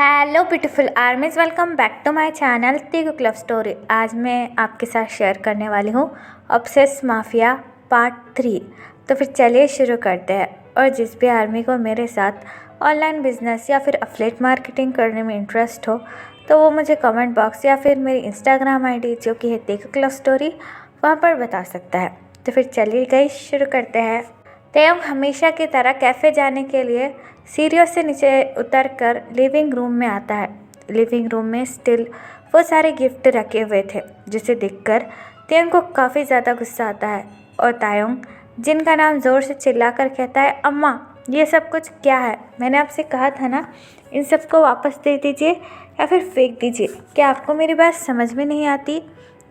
Hello beautiful armies, welcome back to my channel Taekook love story. आज मैं आपके साथ शेयर करने वाली हूँ ऑब्सेस माफिया पार्ट 3। तो फिर चलिए शुरू करते हैं। और जिस भी आर्मी को मेरे साथ ऑनलाइन बिजनेस या फिर अफिलिएट मार्केटिंग करने में इंटरेस्ट हो तो वो मुझे कमेंट बॉक्स या फिर मेरी इंस्टाग्राम आईडी जो कि है तीगुक लव स्टोरी वहाँ पर बता सकता है। तो फिर चलिए गाइस शुरू करते हैं। तेयंग हमेशा की तरह कैफ़े जाने के लिए सीढ़ियों से नीचे उतरकर लिविंग रूम में आता है। लिविंग रूम में स्टिल वो सारे गिफ्ट रखे हुए थे जिसे देखकर तेयंग को काफ़ी ज़्यादा गुस्सा आता है। और तायोंग जिनका नाम ज़ोर से चिल्लाकर कहता है, अम्मा ये सब कुछ क्या है? मैंने आपसे कहा था ना, इन सबको वापस दे दीजिए या फिर फेंक दीजिए। क्या आपको मेरी बात समझ में नहीं आती?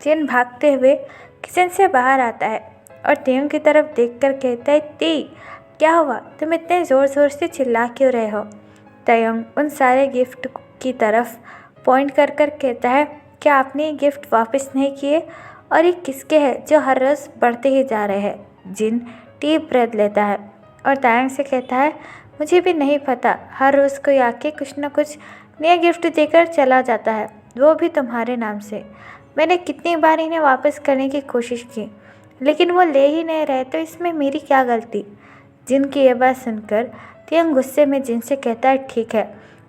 जिन भागते हुए किचन से बाहर आता है और तेयंग की तरफ देखकर कहता है, ती क्या हुआ? तुम इतने ज़ोर ज़ोर से चिल्ला क्यों रहे हो? तेयंग उन सारे गिफ्ट की तरफ पॉइंट कर कर कहता है, क्या आपने ये गिफ्ट वापस नहीं किए? और ये किसके हैं जो हर रोज़ बढ़ते ही जा रहे हैं? जिन डीप ब्रेथ लेता है और तेयंग से कहता है, मुझे भी नहीं पता, हर रोज़ कोई आके कुछ न कुछ नया गिफ्ट देकर चला जाता है, वो भी तुम्हारे नाम से। मैंने कितनी बार इन्हें वापस करने की कोशिश की लेकिन वो ले ही नहीं रहे, तो इसमें मेरी क्या गलती? जिन की ये बात सुनकर तेयंग गुस्से में जिन से कहता है, ठीक है,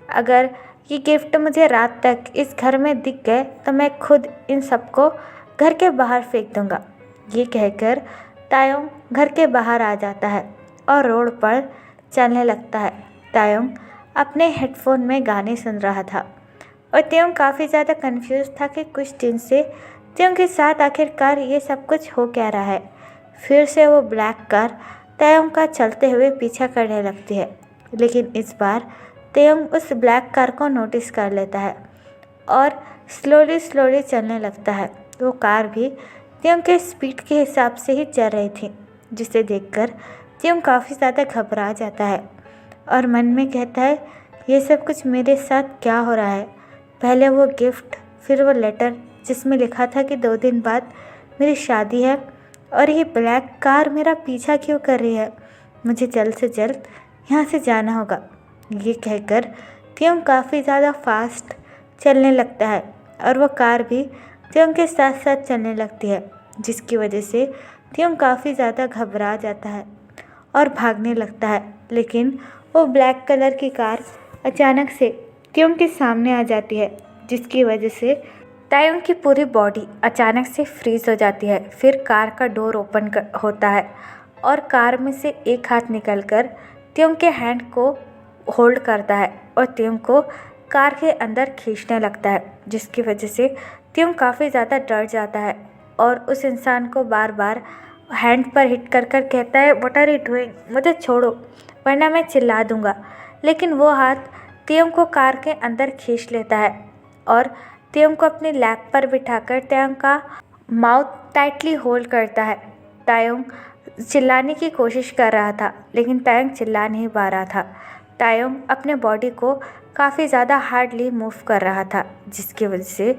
अगर ये गिफ्ट मुझे रात तक इस घर में दिख गए तो मैं खुद इन सबको घर के बाहर फेंक दूंगा। ये कहकर तायोंग घर के बाहर आ जाता है और रोड पर चलने लगता है। तायोंग अपने हेडफोन में गाने सुन रहा था और तेयंग काफ़ी ज़्यादा कंफ्यूज था कि कुछ दिन से तेयंग के साथ आखिरकार ये सब कुछ हो क्या रहा है। फिर से वो ब्लैक कार तेयंग का चलते हुए पीछा करने लगती है, लेकिन इस बार तेयंग उस ब्लैक कार को नोटिस कर लेता है और स्लोली चलने लगता है। वो कार भी तेयंग के स्पीड के हिसाब से ही चल रही थी, जिसे देखकर तेयंग काफ़ी ज़्यादा घबरा जाता है और मन में कहता है, ये सब कुछ मेरे साथ क्या हो रहा है? पहले वो गिफ्ट, फिर वो लेटर जिसमें लिखा था कि 2 दिन बाद मेरी शादी है, और ये ब्लैक कार मेरा पीछा क्यों कर रही है? मुझे जल्द से जल्द यहाँ से जाना होगा। ये कहकर तेयंग काफ़ी ज़्यादा फास्ट चलने लगता है और वो कार भी तेयंग के साथ साथ चलने लगती है, जिसकी वजह से तेयंग काफ़ी ज़्यादा घबरा जाता है और भागने लगता है। लेकिन वो ब्लैक कलर की कार अचानक से तेयंग के सामने आ जाती है, जिसकी वजह से तायोंग की पूरी बॉडी अचानक से फ्रीज हो जाती है। फिर कार का डोर ओपन होता है और कार में से एक हाथ निकलकर तेयंग के हैंड को होल्ड करता है और तेयंग को कार के अंदर खींचने लगता है, जिसकी वजह से तेयंग काफ़ी ज़्यादा डर जाता है और उस इंसान को बार बार हैंड पर हिट कर कर कहता है, व्हाट आर यू डूइंग? मुझे छोड़ो वरना मैं चिल्ला दूंगा। लेकिन वो हाथ तेयंग को कार के अंदर खींच लेता है और तेयंग को अपनी लैप पर बिठाकर तेयंग का माउथ टाइटली होल्ड करता है। तायोंग चिल्लाने की कोशिश कर रहा था लेकिन तायोंग चिल्ला नहीं पा रहा था। तायोंग अपने बॉडी को काफ़ी ज़्यादा हार्डली मूव कर रहा था, जिसकी वजह से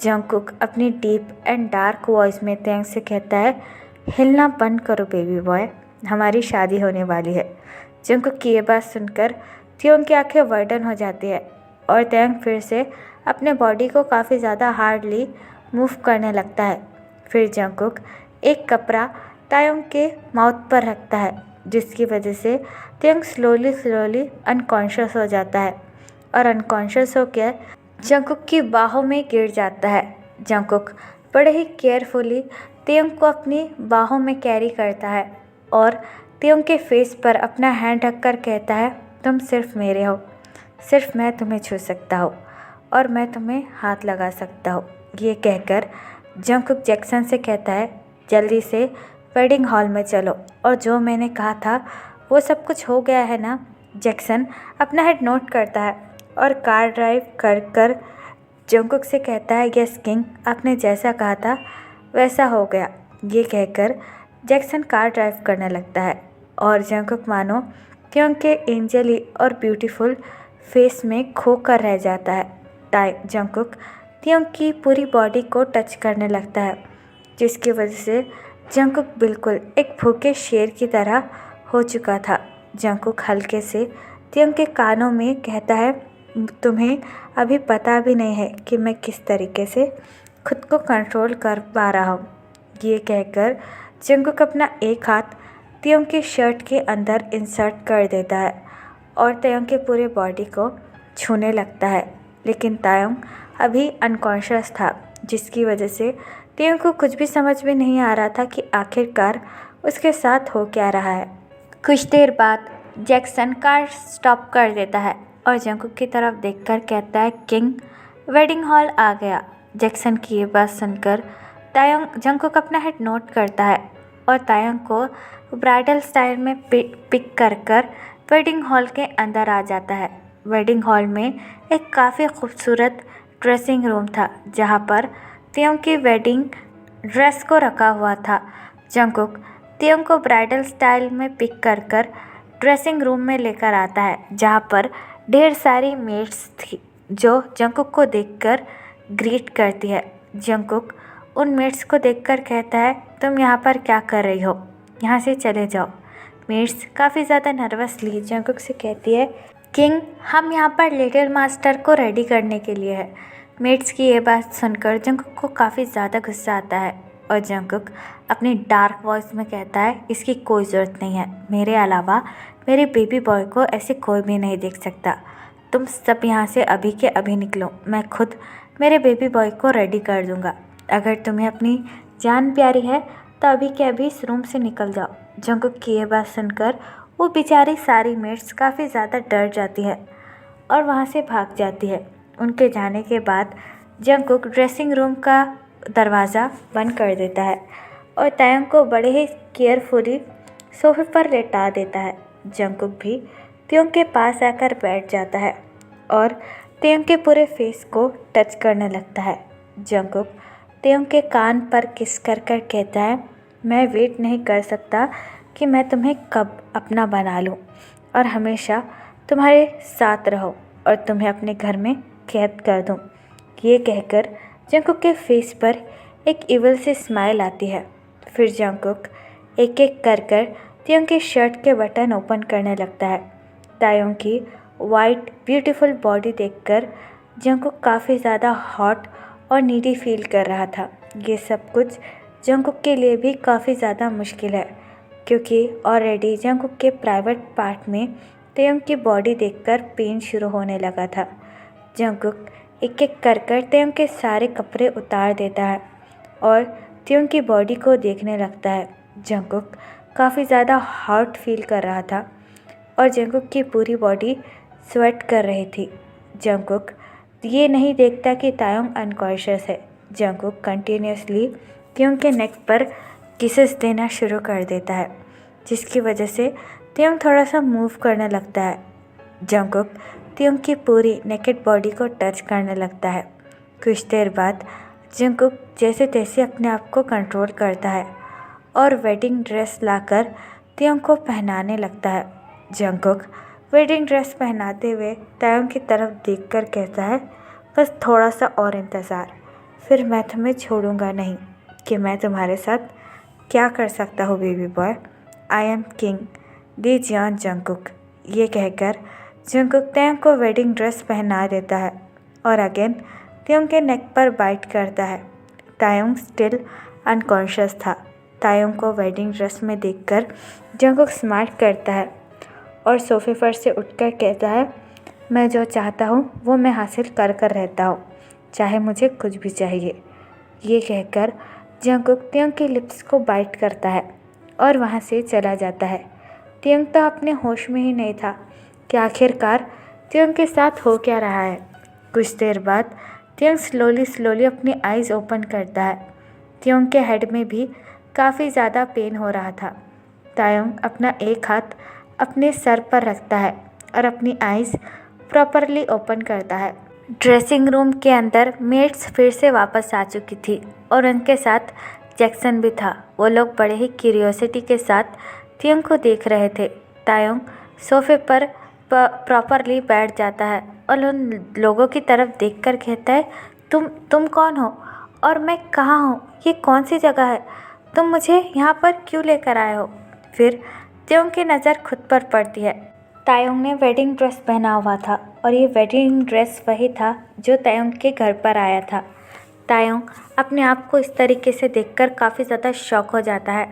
जंगकुक अपनी डीप एंड डार्क वॉइस में तेयंग से कहता है, हिलना बंद करो बेबी बॉय, हमारी शादी होने वाली है। जंगकुक की ये बात सुनकर तेयंग की आंखें वाइडन हो जाती है और तेयंग फिर से अपने बॉडी को काफ़ी ज़्यादा हार्डली मूव करने लगता है। फिर जंगकुक एक कपड़ा तायोंग के माउथ पर रखता है, जिसकी वजह से तेयंग स्लोली अनकॉन्शियस हो जाता है और अनकॉन्शियस होकर जंगकुक की बाहों में गिर जाता है। जंगकुक बड़े ही केयरफुली तेयंग को अपनी बाहों में कैरी करता है और तेयंग के फेस पर अपना हैंड रखकर कहता है, तुम सिर्फ मेरे हो, सिर्फ मैं तुम्हें छू सकता हूँ और मैं तुम्हें हाथ लगा सकता हूँ। ये कहकर जंगकुक जैक्सन से कहता है, जल्दी से वेडिंग हॉल में चलो, और जो मैंने कहा था वो सब कुछ हो गया है ना? जैक्सन अपना हेड नोट करता है और कार ड्राइव कर कर जंगकुक से कहता है, यस किंग, आपने जैसा कहा था वैसा हो गया। ये कहकर जैक्सन कार ड्राइव करने लगता है और जंगकुक मानो तेयंग के एंजली और ब्यूटीफुल फेस में खो कर रह जाता है। जंगकुक तेयंग की पूरी बॉडी को टच करने लगता है, जिसकी वजह से जंगकुक बिल्कुल एक भूखे शेर की तरह हो चुका था। जंगकुक हल्के से तेयंग के कानों में कहता है, तुम्हें अभी पता भी नहीं है कि मैं किस तरीके से खुद को कंट्रोल कर पा रहा हूँ। ये कहकर जंगकुक अपना एक हाथ तियोंग की शर्ट के अंदर इंसर्ट कर देता है और तियोंग के पूरे बॉडी को छूने लगता है। लेकिन तायोंग अभी अनकॉन्शियस था, जिसकी वजह से तियोंग को कुछ भी समझ में नहीं आ रहा था कि आखिरकार उसके साथ हो क्या रहा है। कुछ देर बाद जैक्सन कार स्टॉप कर देता है और जंगकुक की तरफ देखकर कहता है, किंग, वेडिंग हॉल आ गया। जैक्सन की ये बात सुनकर जंगकुक अपना हेड नोट करता है और तायोंग को ब्राइडल स्टाइल में पिक कर वेडिंग हॉल के अंदर आ जाता है। वेडिंग हॉल में एक काफ़ी खूबसूरत ड्रेसिंग रूम था, जहाँ पर तियोंग की वेडिंग ड्रेस को रखा हुआ था। जंगकुक तियोंग को ब्राइडल स्टाइल में पिक कर ड्रेसिंग रूम में लेकर आता है, जहाँ पर ढेर सारी मेड्स थी जो जंगकुक को देखकर ग्रीट करती है। जंगकुक उन मेड्स को देखकर कहता है, तुम यहाँ पर क्या कर रही हो, यहाँ से चले जाओ। मेड्स काफ़ी ज़्यादा नर्वसली जंगकुक से कहती है, किंग, हम यहाँ पर लिटिल मास्टर को रेडी करने के लिए है। मेड्स की ये बात सुनकर जंगकुक को काफ़ी ज़्यादा गुस्सा आता है और जंगकुक अपनी डार्क वॉइस में कहता है, इसकी कोई ज़रूरत नहीं है, मेरे अलावा मेरे बेबी बॉय को ऐसे कोई भी नहीं देख सकता। तुम सब यहाँ से अभी के अभी निकलो, मैं खुद मेरे बेबी बॉय को रेडी कर दूँगा। अगर तुम्हें अपनी जान प्यारी है तो अभी के अभी इस रूम से निकल जाओ। जंगकुक की ये बात सुनकर वो बेचारी सारी मेड्स काफ़ी ज़्यादा डर जाती है और वहाँ से भाग जाती है। उनके जाने के बाद जंगकुक ड्रेसिंग रूम का दरवाज़ा बंद कर देता है और तायोंग को बड़े ही केयरफुली सोफे पर लेटा देता है। जंगकुक भी तियोंग के पास आकर बैठ जाता है और तियोंग के पूरे फेस को टच करने लगता है। जंगकुक तियोंग के कान पर किस कर कहता है, मैं वेट नहीं कर सकता कि मैं तुम्हें कब अपना बना लूं और हमेशा तुम्हारे साथ रहो और तुम्हें अपने घर में कैद कर दूं। ये कहकर जंगकुक के फेस पर एक इवल सी स्माइल आती है। फिर जंगकुक एक एक कर तियोंग की शर्ट के बटन ओपन करने लगता है। तायोंग की वाइट ब्यूटीफुल बॉडी देखकर जंगकुक काफ़ी ज़्यादा हॉट और नीडी फील कर रहा था। ये सब कुछ जंगकुक के लिए भी काफ़ी ज़्यादा मुश्किल है, क्योंकि ऑलरेडी जंगकुक के प्राइवेट पार्ट में तियोंग की बॉडी देखकर पेन शुरू होने लगा था। जंगकुक एक एक कर तियोंग के सारे कपड़े उतार देता है और तियोंग की बॉडी को देखने लगता है। जंगकुक काफ़ी ज़्यादा हॉट फील कर रहा था और जंगकुक की पूरी बॉडी स्वेट कर रही थी। जंगकुक ये नहीं देखता कि तायोंग अनकॉन्शियस है। जंगकुक कंटिन्यूसली तियोंग के नेक पर किसेस देना शुरू कर देता है, जिसकी वजह से तियोंग थोड़ा सा मूव करने लगता है। जंगकुक तियोंग की पूरी नेकेड बॉडी को टच करने लगता है। कुछ देर बाद जंगकुक जैसे तैसे अपने आप को कंट्रोल करता है और वेडिंग ड्रेस लाकर तियोंग को पहनाने लगता है। जंगकुक वेडिंग ड्रेस पहनाते हुए तायोंग की तरफ देखकर कहता है, बस थोड़ा सा और इंतज़ार, फिर मैं तुम्हें छोड़ूंगा नहीं कि मैं तुम्हारे साथ क्या कर सकता हूँ baby boy. I am king the जियान जंगकुक। ये कहकर जंगकुक तायोंग को वेडिंग ड्रेस पहना देता है और अगेन तियोंग के नेक पर बाइट करता है। तायोंग स्टिल अनकॉन्शियस था। तायोंग को वेडिंग ड्रेस में देखकर जंगकुक स्माइल करता है और सोफे पर से उठकर कहता है, मैं जो चाहता हूँ वो मैं हासिल कर रहता हूँ, चाहे मुझे कुछ भी चाहिए। ये कहकर जंगकुक तियोंग की लिप्स को बाइट करता है और वहाँ से चला जाता है। तियोंग तो अपने होश में ही नहीं था कि आखिरकार तियोंग के साथ हो क्या रहा है। कुछ देर बाद तियोंग स्लोली अपनी आइज़ ओपन करता है। तियोंग के हेड में भी काफ़ी ज़्यादा पेन हो रहा था। तायोंग अपना एक हाथ अपने सर पर रखता है और अपनी आइज़ प्रॉपरली ओपन करता है। ड्रेसिंग रूम के अंदर मेड्स फिर से वापस आ चुकी थी और उनके साथ जैक्सन भी था। वो लोग बड़े ही क्यूरियोसिटी के साथ तियोंग को देख रहे थे। तायोंग सोफे पर प्रॉपरली बैठ जाता है और उन लोगों की तरफ देखकर कहता है, तुम कौन हो और मैं कहाँ हूँ, ये कौन सी जगह है, तुम मुझे यहाँ पर क्यों लेकर आए हो। फिर तियोंग की नज़र खुद पर पड़ती है तायोंग ने वेडिंग ड्रेस पहना हुआ था और ये वेडिंग ड्रेस वही था जो तायोंग के घर पर आया था। तायोंग अपने आप को इस तरीके से देखकर काफ़ी ज़्यादा शॉक हो जाता है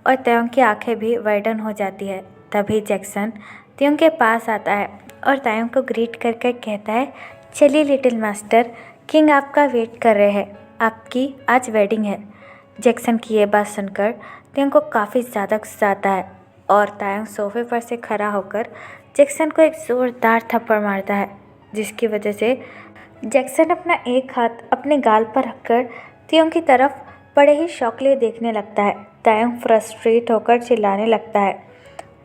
और तायोंग की आंखें भी वाइडन हो जाती है। तभी जैक्सन तायोंग के पास आता है और तायोंग को ग्रीट कर कर कहता है, चलिए लिटिल मास्टर, किंग आपका वेट कर रहे हैं, आपकी आज वेडिंग है। जैक्सन की ये बात सुनकर तायोंग को काफ़ी ज़्यादा गुस्सा आता है और तायोंग सोफे पर से खड़ा होकर जैक्सन को एक ज़ोरदार थप्पड़ मारता है, जिसकी वजह से जैक्सन अपना एक हाथ अपने गाल पर रखकर तायोंग की तरफ बड़े ही शौकले देखने लगता है। तायोंग फ्रस्ट्रेट होकर चिल्लाने लगता है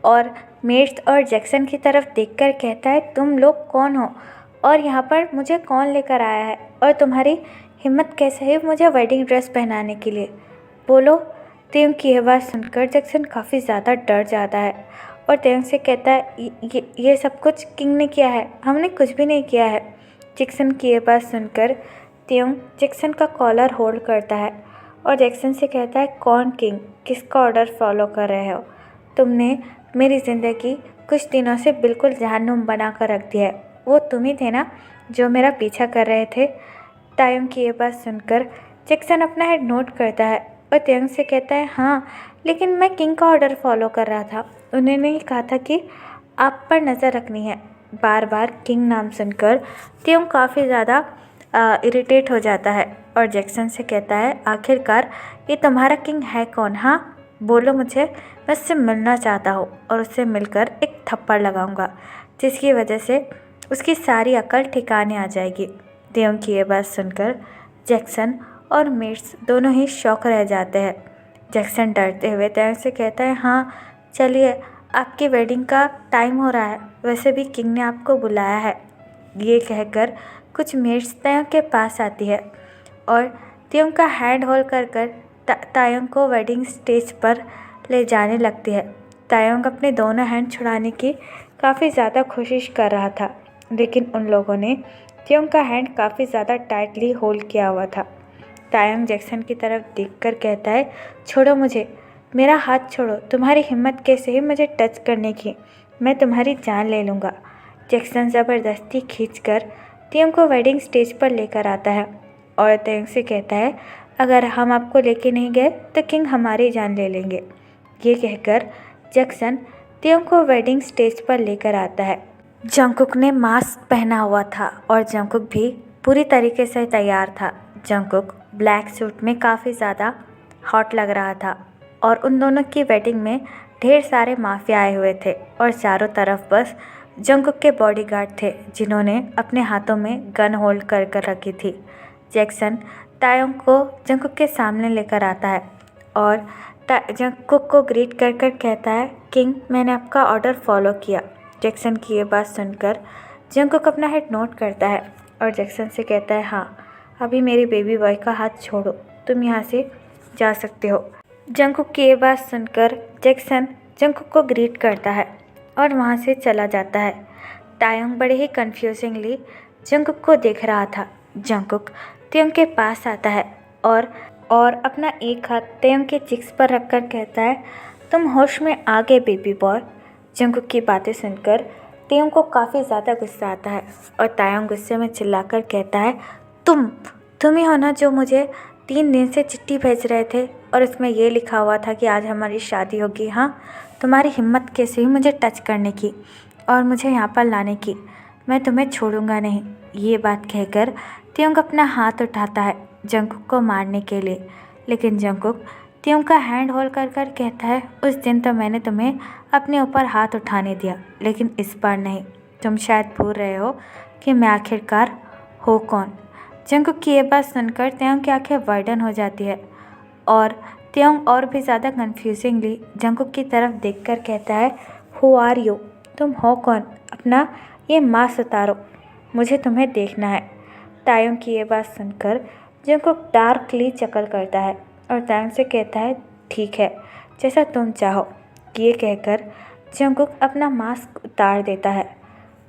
और मेट्स और जैक्सन की तरफ देखकर कहता है, तुम लोग कौन हो और यहाँ पर मुझे कौन लेकर आया है और तुम्हारी हिम्मत कैसे है मुझे वेडिंग ड्रेस पहनाने के लिए, बोलो। तायोंग की यह बात सुनकर जैक्सन काफ़ी ज़्यादा डर जाता है और तायोंग से कहता है, ये सब कुछ किंग ने किया है, हमने कुछ भी नहीं किया है। जैक्सन की ये बात सुनकर तायोंग जैक्सन का कॉलर होल्ड करता है और जैक्सन से कहता है, कौन किंग, किसका ऑर्डर फॉलो कर रहे हो? तुमने मेरी ज़िंदगी कुछ दिनों से बिल्कुल जहन्नुम बना कर रख दिया है। वो तुम ही थे ना जो मेरा पीछा कर रहे थे? तायोंग की ये बात सुनकर जैक्सन अपना हेड नोट करता है और तायोंग से कहता है, हाँ, लेकिन मैं किंग का ऑर्डर फॉलो कर रहा था। उन्होंने ही कहा था कि आप पर नज़र रखनी है। बार बार किंग नाम सुनकर तायोंग काफ़ी ज़्यादा इरिटेट हो जाता है और जैक्सन से कहता है, आखिरकार ये तुम्हारा किंग है कौन? हाँ, बोलो मुझे, मैं उससे मिलना चाहता हूँ और उससे मिलकर एक थप्पड़ लगाऊंगा जिसकी वजह से उसकी सारी अकल ठिकाने आ जाएगी। तायोंग की ये बात सुनकर जैक्सन और मेट्स दोनों ही शौक रह जाते हैं। जैक्सन डरते हुए तायोंग से कहता है, हाँ चलिए, आपकी वेडिंग का टाइम हो रहा है, वैसे भी किंग ने आपको बुलाया है। ये कहकर कुछ मेट्स तायोंग के पास आती है और तायोंग का हैंड होल्ड कर कर तायोंग को वेडिंग स्टेज पर ले जाने लगती है। तायोंग अपने दोनों हैंड छुड़ाने की काफ़ी ज़्यादा कोशिश कर रहा था, लेकिन उन लोगों ने तायोंग का हैंड काफ़ी ज़्यादा टाइटली होल्ड किया हुआ था। तायोंग जैक्सन की तरफ देखकर कहता है, छोड़ो मुझे, मेरा हाथ छोड़ो, तुम्हारी हिम्मत कैसे है मुझे टच करने की, मैं तुम्हारी जान ले लूँगा। जैक्सन ज़बरदस्ती खींचकर तायोंग को वेडिंग स्टेज पर लेकर आता है और तायोंग से कहता है, अगर हम आपको लेके नहीं गए तो किंग हमारी जान ले लेंगे। ये कहकर जैक्सन तायोंग को वेडिंग स्टेज पर लेकर आता है। जंगकुक ने मास्क पहना हुआ था और जंगकुक भी पूरी तरीके से तैयार था। जंगकुक ब्लैक सूट में काफ़ी ज़्यादा हॉट लग रहा था और उन दोनों की वेडिंग में ढेर सारे माफिया आए हुए थे और चारों तरफ बस जंगकुक के बॉडीगार्ड थे जिन्होंने अपने हाथों में गन होल्ड कर कर रखी थी। जैक्सन तायोंग को जंगकुक के सामने लेकर आता है और जंगकुक को ग्रीट कर कर कहता है, किंग, मैंने आपका ऑर्डर फॉलो किया। जैक्सन की ये बात सुनकर जंगकुक अपना हेड नोट करता है और जैक्सन से कहता है, हाँ, अभी मेरे बेबी बॉय का हाथ छोड़ो, तुम यहाँ से जा सकते हो। जंगकुक की ये बात सुनकर जैक्सन जंगकुक को ग्रीट करता है और वहाँ से चला जाता है। तायोंग बड़े ही कन्फ्यूजिंगली जंगकुक को देख रहा था। जंगकुक तायोंग के पास आता है और अपना एक हाथ तायोंग के चिक्स पर रखकर कहता है, तुम होश में आ गए बेबी बॉय। जंगकुक की बातें सुनकर तायोंग को काफ़ी ज़्यादा गुस्सा आता है और तायोंग गुस्से में चिल्लाकर कहता है, तुम ही हो ना जो मुझे 3 दिन से चिट्ठी भेज रहे थे और इसमें ये लिखा हुआ था कि आज हमारी शादी होगी। हाँ, तुम्हारी हिम्मत कैसे हुई मुझे टच करने की और मुझे यहाँ पर लाने की, मैं तुम्हें छोड़ूंगा नहीं। ये बात कहकर तायोंग अपना हाथ उठाता है जंगकुक को मारने के लिए, लेकिन जंगकुक तायोंग का हैंड होल्ड कर कर कहता है, उस दिन तो मैंने तुम्हें अपने ऊपर हाथ उठाने दिया, लेकिन इस बार नहीं। तुम शायद भूल रहे हो कि मैं आखिरकार हो कौन। जंगकुक की ये बात सुनकर तायोंग की आंखें वाइडन हो जाती है और तायोंग और भी ज़्यादा कन्फ्यूजिंगली जंगकुक की तरफ देखकर कहता है, हु आर यू, तुम हो कौन, अपना ये मास्क उतारो, मुझे तुम्हें देखना है। तायोंग की ये बात सुनकर जंगकुक डार्कली चकल करता है और तायोंग से कहता है, ठीक है, जैसा तुम चाहो। ये कहकर जंगकुक अपना मास्क उतार देता है।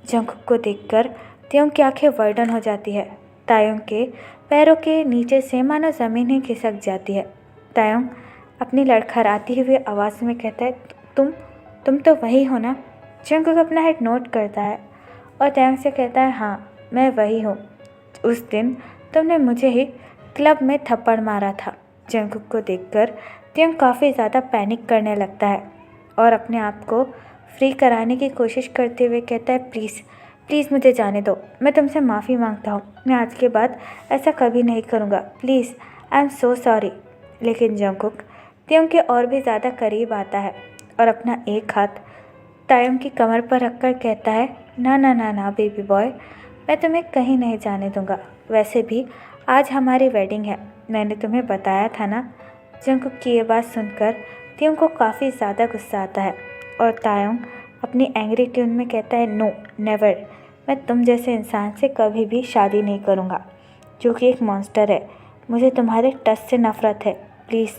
जंगकुक को देखकर तायोंग की आंखें वाइडन हो जाती है। तायोंग के पैरों के नीचे से मानो ज़मीन ही खिसक जाती है। तायोंग अपनी लड़खड़ाती हुई आवाज़ में कहता है, तुम तो वही हो ना जंगकुक अपना हेड नोट करता है और तायंग से कहता है, हाँ मैं वही हूँ। उस दिन तुमने मुझे ही क्लब में थप्पड़ मारा था। जंगकुक को देखकर तायंग काफ़ी ज़्यादा पैनिक करने लगता है और अपने आप को फ्री कराने की कोशिश करते हुए कहता है, प्लीज़ प्लीज़ मुझे जाने दो, मैं तुमसे माफ़ी मांगता हूँ, मैं आज के बाद ऐसा कभी नहीं करूँगा, please I am so sorry. लेकिन जंगकुक तायंग के और भी ज़्यादा करीब आता है और अपना एक हाथ तायंग की कमर पर रखकर कहता है, ना ना ना ना बेबी बॉय, मैं तुम्हें कहीं नहीं जाने दूँगा। वैसे भी आज हमारी वेडिंग है, मैंने तुम्हें बताया था ना। जंगकुक की ये बात सुनकर तायंग को काफ़ी ज़्यादा गुस्सा आता है और तायंग अपनी एंग्री ट्यून में कहता है, नो नेवर, मैं तुम जैसे इंसान से कभी भी शादी नहीं करूँगा जो कि एक मॉन्स्टर है। मुझे तुम्हारे टच से नफ़रत है, प्लीज़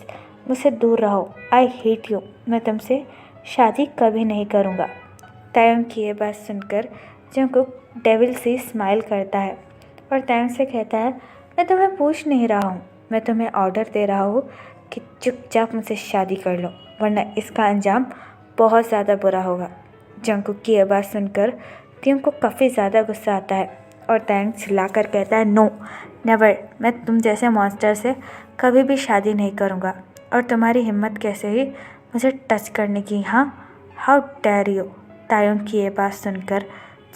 मुझसे दूर रहो, आई हेट यू, मैं तुमसे शादी कभी नहीं करूँगा। तायंग की ये बात सुनकर जंगकुक डेविल सी स्माइल करता है और तायंग से कहता है, मैं तुम्हें पूछ नहीं रहा हूँ, मैं तुम्हें ऑर्डर दे रहा हूँ कि चुपचाप मुझसे शादी कर लो, वरना इसका अंजाम बहुत ज़्यादा बुरा होगा। जंगकुक की यह बात सुनकर तायंग को काफ़ी ज़्यादा गुस्सा आता है और तायंग चिल्लाकर कहता है, नो नेवर, मैं तुम जैसे मॉन्स्टर से कभी भी शादी नहीं करूँगा और तुम्हारी हिम्मत कैसे ही मुझे टच करने की, हाँ, हाउ डेयर यू। तायंग की ये बात सुनकर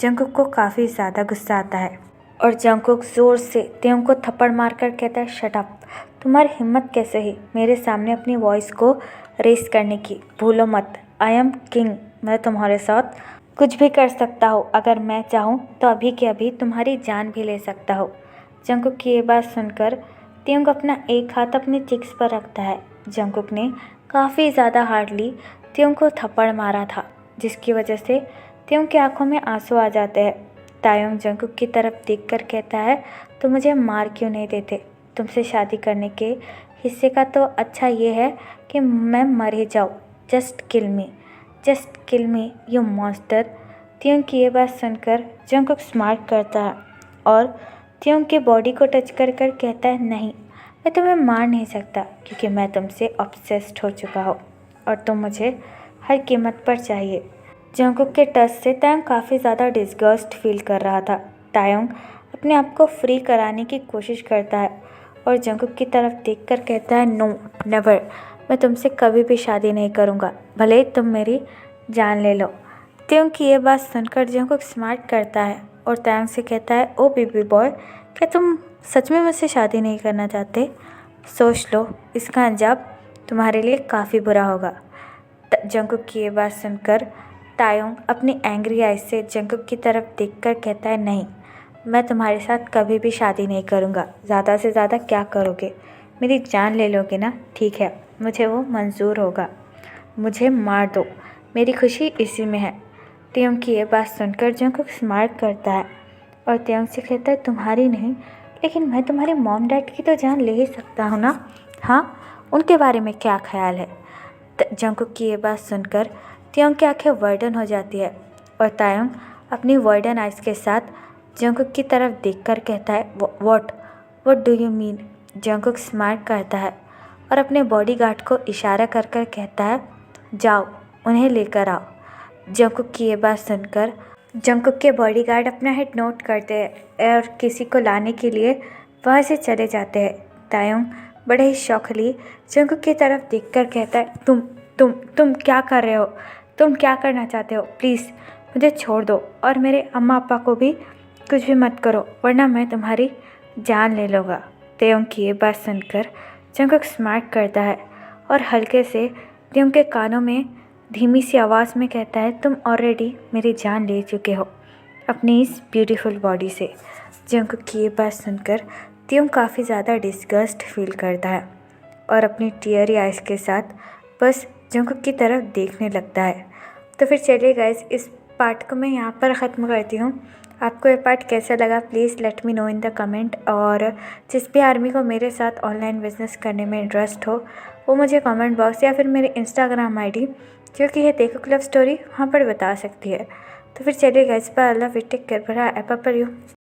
जंगकुक को काफ़ी ज़्यादा गुस्सा आता है और जंगकुक ज़ोर से तायंग को थप्पड़ मारकर कहता है, शट अप, तुम्हारी हिम्मत कैसे ही मेरे सामने अपनी वॉइस को रेस करने की, भूलो मत, आई एम किंग, मैं तुम्हारे साथ कुछ भी कर सकता हूँ, अगर मैं चाहूँ तो अभी के अभी तुम्हारी जान भी ले सकता हूँ। जंगकुक की ये बात सुनकर तायंग अपना एक हाथ अपने चिक्स पर रखता है। जंगकुक ने काफ़ी ज़्यादा हार्डली तायंग को थप्पड़ मारा था, जिसकी वजह से तायंग की आंखों में आंसू आ जाते हैं। तायंग जंगकुक की तरफ देखकर कहता है, तो मुझे मार क्यों नहीं देते, तुमसे शादी करने के हिस्से का तो अच्छा ये है कि मैं मर ही जाऊँ, just kill me you monster. Tayang की ये बात सुनकर जंगकुक स्मार्ट करता है और तायंग के बॉडी को टच कर कर कहता है, नहीं, मैं तुम्हें मार नहीं सकता क्योंकि मैं तुमसे ऑब्सेस्ड हो चुका हूँ और तुम मुझे हर कीमत पर चाहिए। जंगकुक के टच से तायंग काफ़ी ज़्यादा डिस्गस्ट फील कर रहा था। तायंग अपने आप को फ्री कराने की कोशिश करता है और जंगकुक की तरफ देखकर कहता है, नो नेवर, मैं तुमसे कभी भी शादी नहीं करूँगा, भले ही तुम मेरी जान ले लो। तायंग की ये बात सुनकर जंगकुक स्मार्ट करता है और तायंग से कहता है, ओ बेबी बॉय, क्या तुम सच में मुझसे शादी नहीं करना चाहते? सोच लो, इसका अंजाम तुम्हारे लिए काफ़ी बुरा होगा। जंगकुक की ये बात सुनकर तायंग अपनी एंग्री आइज से जंगकुक की तरफ देखकर कहता है, नहीं, मैं तुम्हारे साथ कभी भी शादी नहीं करूँगा। ज़्यादा से ज़्यादा क्या करोगे, मेरी जान ले लोगे ना? ठीक है, मुझे वो मंजूर होगा, मुझे मार दो, मेरी खुशी इसी में है। तायंग की ये बात सुनकर जंगकुक स्माइल करता है और तायंग से कहता है, तुम्हारी नहीं, लेकिन मैं तुम्हारे मॉम डैड की तो जान ले ही सकता हूँ ना? हाँ, उनके बारे में क्या ख्याल है? जंगकुक की ये बात सुनकर तायंग की आंखें वाइडन हो जाती है और तायंग अपनी वाइडन आइज़ के साथ जंगकुक की तरफ देखकर कहता है, what do you mean? Jungkook smile करता है और अपने बॉडीगार्ड को इशारा कर कर कहता है, जाओ उन्हें लेकर आओ। जंगकुक की ये बात सुनकर जंगकुक के बॉडीगार्ड अपना हेड नोट करते हैं और किसी को लाने के लिए वहाँ से चले जाते हैं। तायंग बड़े ही शौकली जंगकुक की तरफ देखकर कहता है, तुम क्या कर रहे हो? तुम क्या करना चाहते हो? प्लीज़ मुझे छोड़ दो और मेरे अम्मा पापा को भी कुछ भी मत करो, वरना मैं तुम्हारी जान ले लूँगा। तायंग की ये बात सुनकर जंगकुक स्मार्ट करता है और हल्के से तायंग के कानों में धीमी सी आवाज़ में कहता है, तुम ऑलरेडी मेरी जान ले चुके हो अपनी इस ब्यूटीफुल बॉडी से। जंगकुक की ये बात सुनकर तायंग काफ़ी ज़्यादा डिस्गस्ट फील करता है और अपनी टीयरी आइज़ के साथ बस जंगकुक की तरफ देखने लगता है। तो फिर चलिए गाइस, इस पार्ट को मैं यहाँ पर ख़त्म करती हूँ। आपको ये पार्ट कैसा लगा please let me know in the comment. और जिस भी आर्मी को मेरे साथ ऑनलाइन बिजनेस करने में इंटरेस्ट हो वो मुझे कमेंट बॉक्स या फिर मेरे इंस्टाग्राम आईडी जो कि है देखो क्लब स्टोरी, वहाँ पर बता सकती है। तो फिर चलिए गाइस, बाय, अल्लाह, टेक केयर, बड़ा एप पर यू।